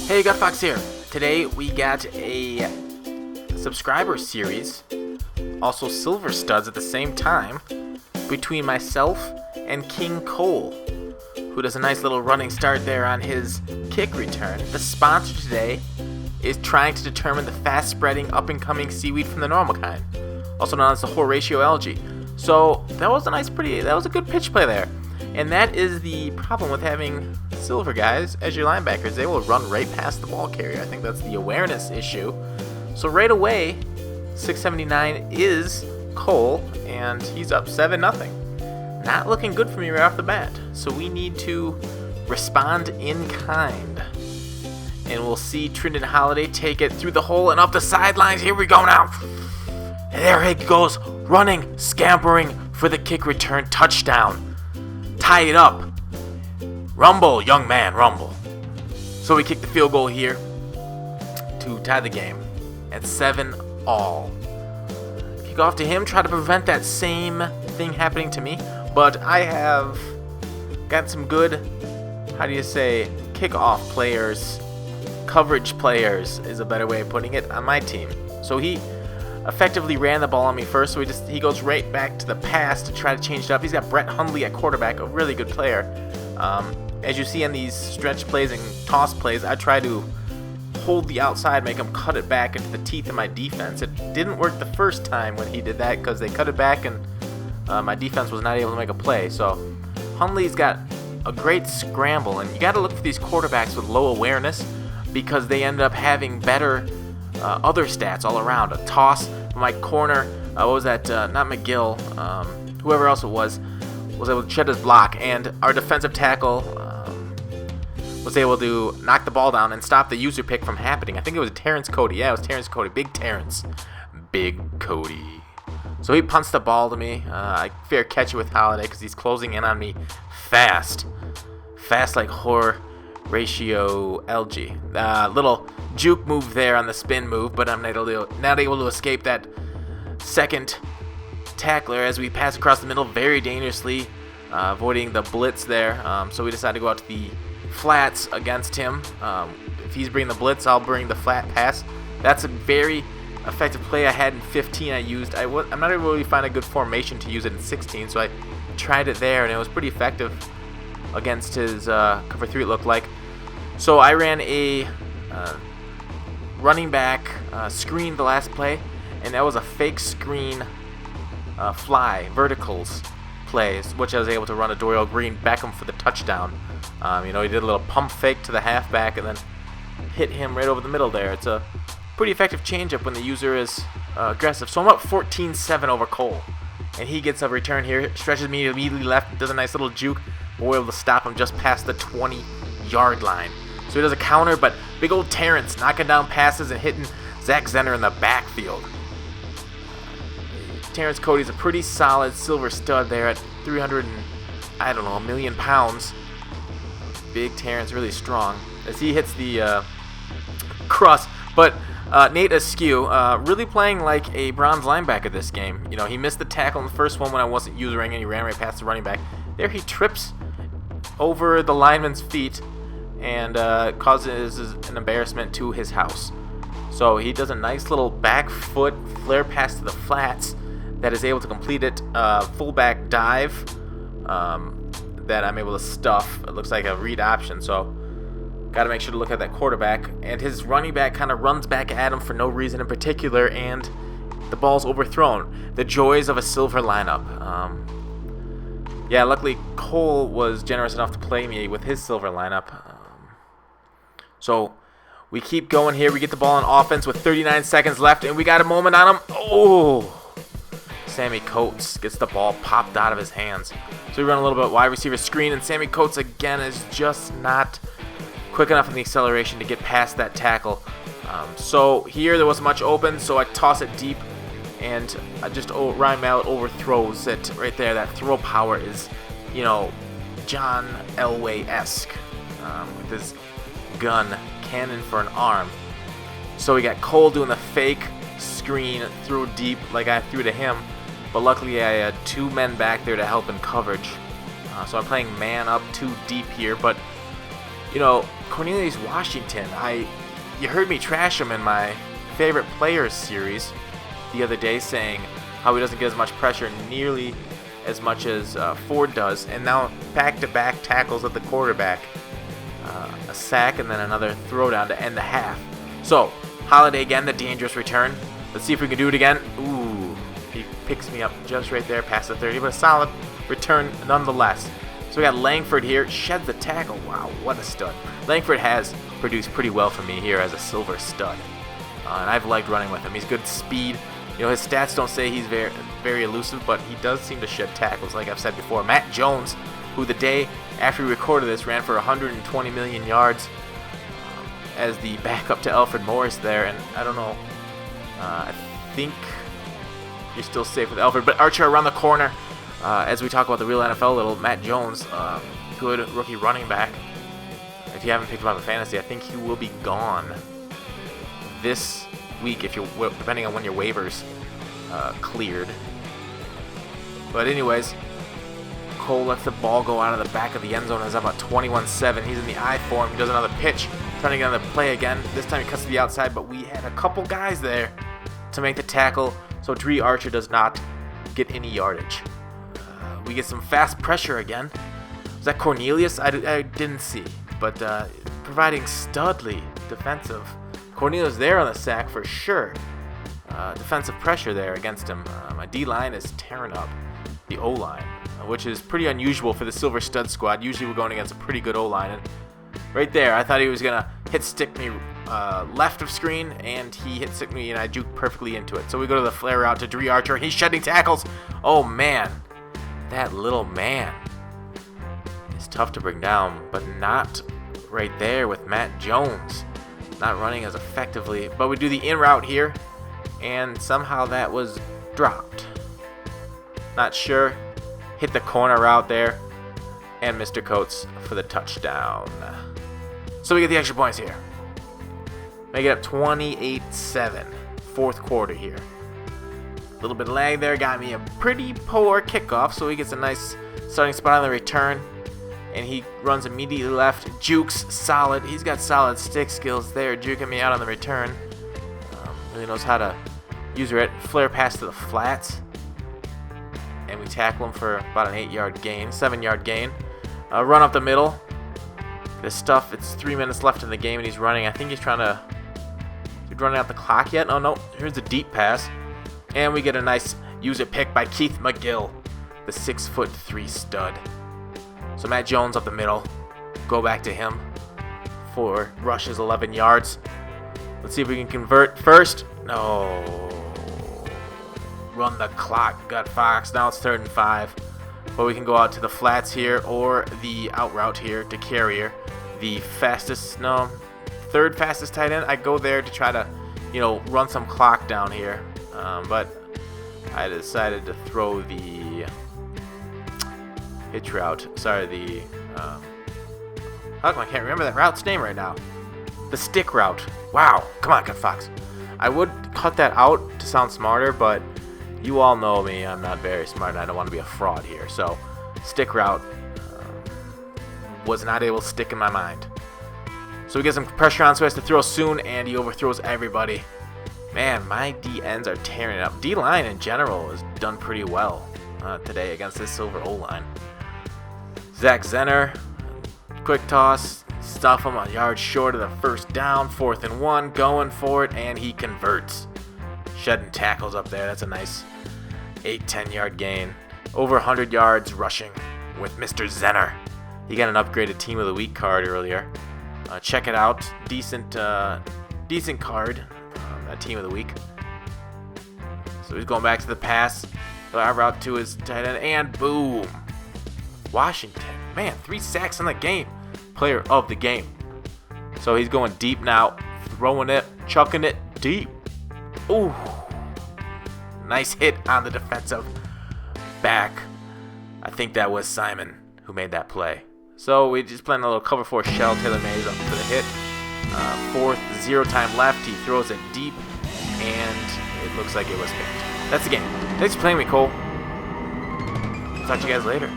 Hey, GutFoxx here. Today we got a subscriber series, also silver studs at the same time, between myself and King Cole, who does a nice little running start there on his kick return. The sponsor today is trying to determine the fast-spreading, up-and-coming seaweed from the normal kind, also known as the Horatio algae. So that was a good pitch play there. And that is the problem with having silver guys as your linebackers. They will run right past the ball carrier. I think that's the awareness issue. So right away, 679 is Cole, and he's up 7-0. Not looking good for me right off the bat. So we need to respond in kind. And we'll see Trindon Holiday take it through the hole and up the sidelines. Here we go now. And there he goes, running, scampering for the kick return touchdown. Tie it up. Rumble, young man, rumble. So we kick the field goal here to tie the game at 7-all. Kick off to him, try to prevent that same thing happening to me. But I have got some good, kickoff players, coverage players is a better way of putting it, on my team. So he effectively ran the ball on me first, so he goes right back to the pass to try to change it up. He's got Brett Hundley at quarterback, a really good player. As you see in these stretch plays and toss plays, I try to hold the outside, make him cut it back into the teeth of my defense. It didn't work the first time when he did that because they cut it back and my defense was not able to make a play. So Hundley's got a great scramble, and you got to look for these quarterbacks with low awareness because they end up having better other stats all around. A toss from my corner, not McGill, whoever else it was able to shed his block, and our defensive tackle was able to knock the ball down and stop the user pick from happening. I think it was Terrence Cody. Yeah, it was Terrence Cody. Big Terrence. Big Cody. So he punts the ball to me. I fair catch it with Holiday because he's closing in on me fast. Fast like Horatio algae. Little juke move there on the spin move, but I'm not able to escape that second tackler as we pass across the middle very dangerously, avoiding the blitz there. So we decide to go out to the flats against him. If he's bringing the blitz, I'll bring the flat pass. That's a very effective play I had in 15 I used. I'm not able to really find a good formation to use it in 16, so I tried it there, and it was pretty effective against his cover 3, it looked like. So I ran a running back screen the last play, and that was a fake screen fly, verticals plays, which I was able to run a Dorial Green Beckham for the touchdown. He did a little pump fake to the halfback and then hit him right over the middle there. It's a pretty effective changeup when the user is aggressive. So I'm up 14-7 over Cole, and he gets a return here, stretches me immediately left, does a nice little juke, but we're able to stop him just past the 20-yard line. So he does a counter, but big old Terrence knocking down passes and hitting Zach Zenner in the backfield. Terrence Cody's a pretty solid silver stud there at 1 million pounds. Big Terrence, really strong as he hits the crust. But Nate Askew, really playing like a bronze linebacker this game. He missed the tackle in the first one when I wasn't usering, and he ran right past the running back. There he trips over the lineman's feet and causes an embarrassment to his house. So he does a nice little back foot flare pass to the flats that is able to complete it, fullback dive that I'm able to stuff. It looks like a read option, so got to make sure to look at that quarterback. And his running back kind of runs back at him for no reason in particular, and the ball's overthrown. The joys of a silver lineup. Luckily Cole was generous enough to play me with his silver lineup. So we keep going here. We get the ball on offense with 39 seconds left, and we got a moment on him. Oh! Sammy Coates gets the ball popped out of his hands. So we run a little bit wide receiver screen, and Sammy Coates again is just not quick enough in the acceleration to get past that tackle. So here there wasn't much open, so I toss it deep, and Ryan Mallett overthrows it right there. That throw power is, John Elway-esque with his gun cannon for an arm. So we got Cole doing the fake screen, throw deep like I threw to him. But luckily I had two men back there to help in coverage. So I'm playing man up too deep here. But You know, Cornelius Washington, you heard me trash him in my favorite players series the other day, saying how he doesn't get as much pressure nearly as much as Ford does, and now back-to-back tackles at the quarterback. A sack and then another throwdown to end the half. So, Holiday again, the dangerous return. Let's see if we can do it again. Ooh, he picks me up just right there past the 30, but a solid return nonetheless. So we got Langford here, sheds the tackle. Wow, what a stud. Langford has produced pretty well for me here as a silver stud. And I've liked running with him. He's good speed. You know, his stats don't say he's very, very elusive, but he does seem to shed tackles, like I've said before. Matt Jones, who the day after we recorded this ran for 120 million yards as the backup to Alfred Morris there, and I don't know, I think you're still safe with Alfred, but Archer around the corner. As we talk about the real NFL a little, Matt Jones, good rookie running back. If you haven't picked him up in fantasy, I think he will be gone this week, if you depending on when your waivers cleared. But anyways, Cole lets the ball go out of the back of the end zone. It's about 21-7. He's in the I form. He does another pitch, trying to get another play again. This time he cuts to the outside, but we had a couple guys there to make the tackle, so Dree Archer does not get any yardage. We get some fast pressure again. Was that Cornelius? I didn't see, but providing studly defensive. Cornelius there on the sack for sure. Defensive pressure there against him. My D-line is tearing up the O-line, which is pretty unusual for the Silver Stud squad. Usually we're going against a pretty good O-line. And right there, I thought he was going to hit stick me left of screen, and he hit stick me, and I juked perfectly into it. So we go to the flare out to Dree Archer, and he's shedding tackles. Oh, man. That little man is tough to bring down, but not right there with Matt Jones. Not running as effectively. But we do the in route here, and somehow that was dropped. Not sure. Hit the corner route there, and Mr. Coates for the touchdown. So we get the extra points here. Make it up 28-7. Fourth quarter here. A little bit of lag there. Got me a pretty poor kickoff, so he gets a nice starting spot on the return. And he runs immediately left. Jukes solid. He's got solid stick skills there, juking me out on the return. Really knows how to use it. Flare pass to the flats. And we tackle him for about an 8-yard gain, 7-yard gain. Run up the middle. This stuff, it's 3 minutes left in the game, and he's running. I think he's trying to... Is he running out the clock yet? Oh, no. Here's a deep pass. And we get a nice user pick by Keith McGill, the 6'3" stud. So Matt Jones up the middle. Go back to him for rushes 11 yards. Let's see if we can convert first. No. Run the clock, GutFoxx. Now it's 3rd and 5. But we can go out to the flats here or the out route here to Carrier. The fastest, no, 3rd fastest tight end. I go there to try to, run some clock down here. But I decided to throw the hitch route. Sorry, the how come I can't remember that route's name right now? The stick route. Wow, come on, GutFoxx. I would cut that out to sound smarter, but you all know me. I'm not very smart, and I don't want to be a fraud here. So, stick route was not able to stick in my mind. So we get some pressure on, so he has to throw soon, and he overthrows everybody. Man, my D-ends are tearing it up. D-line in general has done pretty well today against this Silver O-line. Zach Zenner, quick toss, stuff him a yard short of the first down, 4th and 1, going for it, and he converts. Shedding tackles up there. That's a nice 8-10 yard gain. Over 100 yards rushing with Mr. Zenner. He got an upgraded Team of the Week card earlier. Check it out. Decent card. That Team of the Week. So he's going back to the pass. Our route to his tight end, and boom. Washington. Man, 3 sacks in the game. Player of the game. So he's going deep now. Throwing it, chucking it deep. Ooh. Nice hit on the defensive back. I think that was Simon who made that play. So we just playing a little cover 4 shell. Taylor Mays up for the hit. 4th, 0 time left. He throws it deep, and it looks like it was picked. That's the game. Thanks for playing me, Cole. Talk to you guys later.